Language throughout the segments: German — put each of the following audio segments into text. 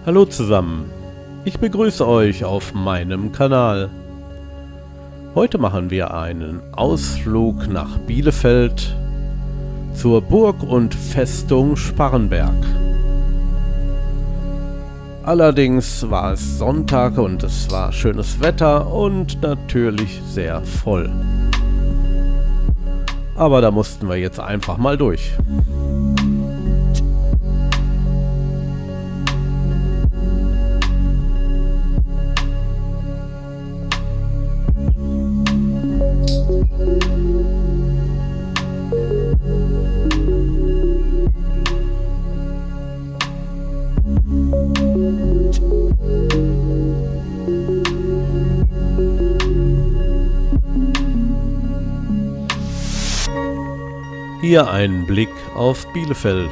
Hallo zusammen, ich begrüße euch auf meinem Kanal. Heute machen wir einen Ausflug nach Bielefeld zur Burg und Festung Sparrenberg. Allerdings war es Sonntag und es war schönes Wetter und natürlich sehr voll. Aber da mussten wir jetzt einfach mal durch. Hier ein Blick auf Bielefeld.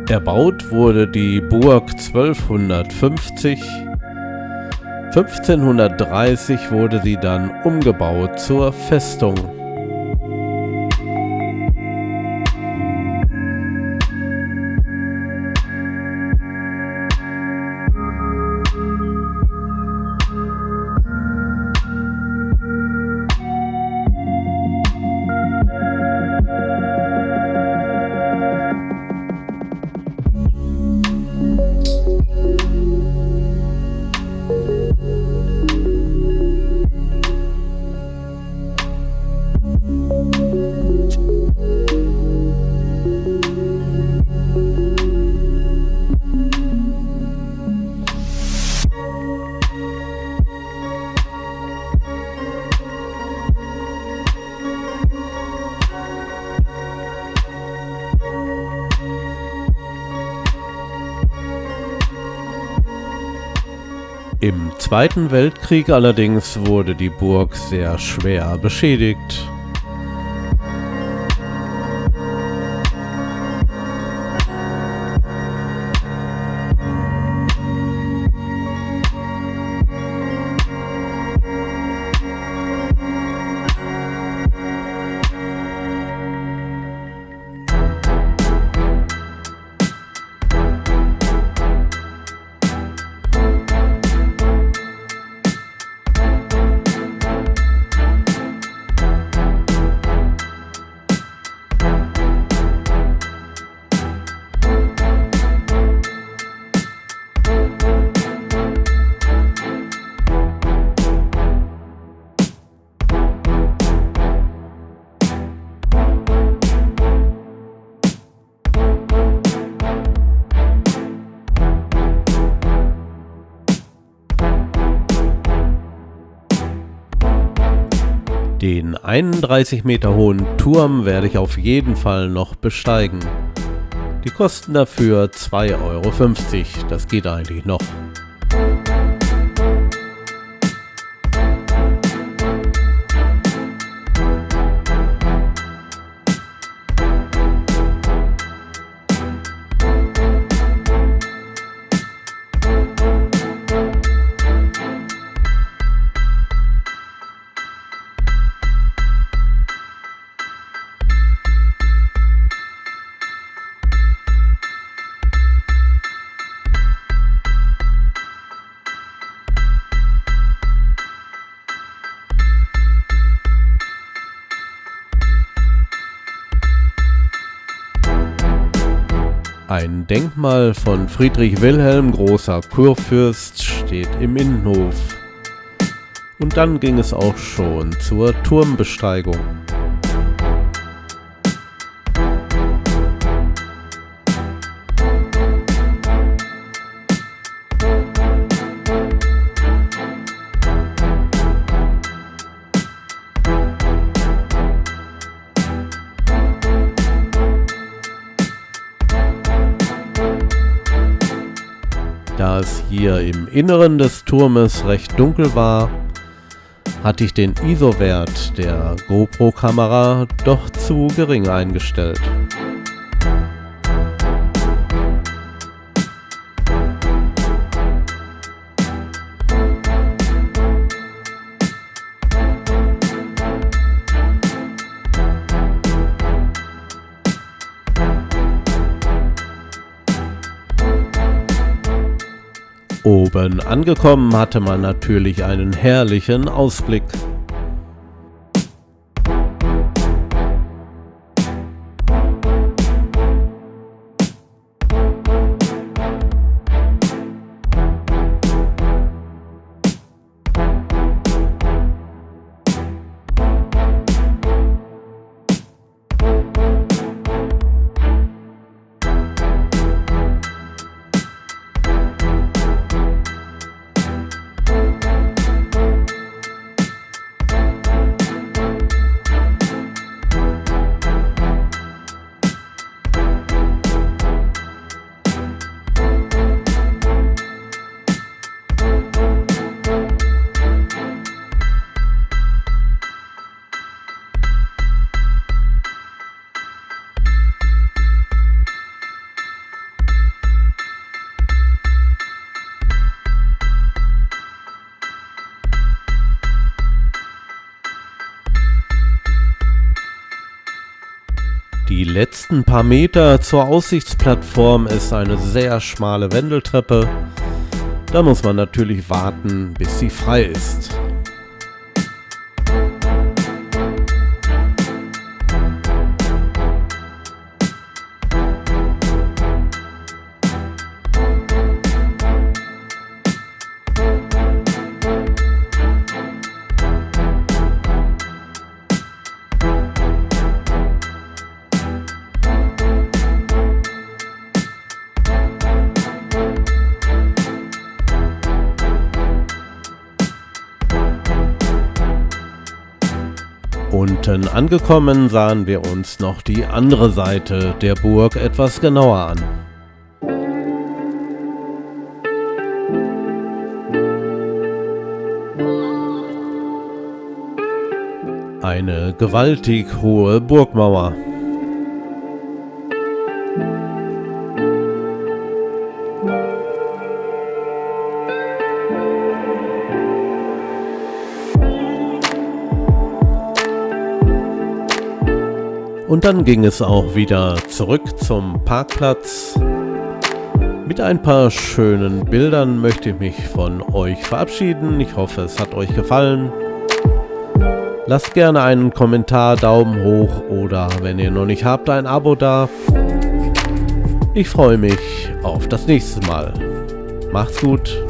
Erbaut wurde die Burg 1250, 1530 wurde sie dann umgebaut zur Festung. Im Zweiten Weltkrieg allerdings wurde die Burg sehr schwer beschädigt. Den 31 Meter hohen Turm werde ich auf jeden Fall noch besteigen. Die kosten dafür 2,50 €, das geht eigentlich noch. Ein Denkmal von Friedrich Wilhelm, großer Kurfürst, steht im Innenhof. Und dann ging es auch schon zur Turmbesteigung. Da es hier im Inneren des Turmes recht dunkel war, hatte ich den ISO-Wert der GoPro-Kamera doch zu gering eingestellt. Oben angekommen hatte man natürlich einen herrlichen Ausblick. Die letzten paar Meter zur Aussichtsplattform ist eine sehr schmale Wendeltreppe. Da muss man natürlich warten, bis sie frei ist. Unten angekommen sahen wir uns noch die andere Seite der Burg etwas genauer an. Eine gewaltig hohe Burgmauer. Und dann ging es auch wieder zurück zum Parkplatz. Mit ein paar schönen Bildern möchte ich mich von euch verabschieden. Ich hoffe, es hat euch gefallen. Lasst gerne einen Kommentar, Daumen hoch oder wenn ihr noch nicht habt, ein Abo da. Ich freue mich auf das nächste Mal. Macht's gut.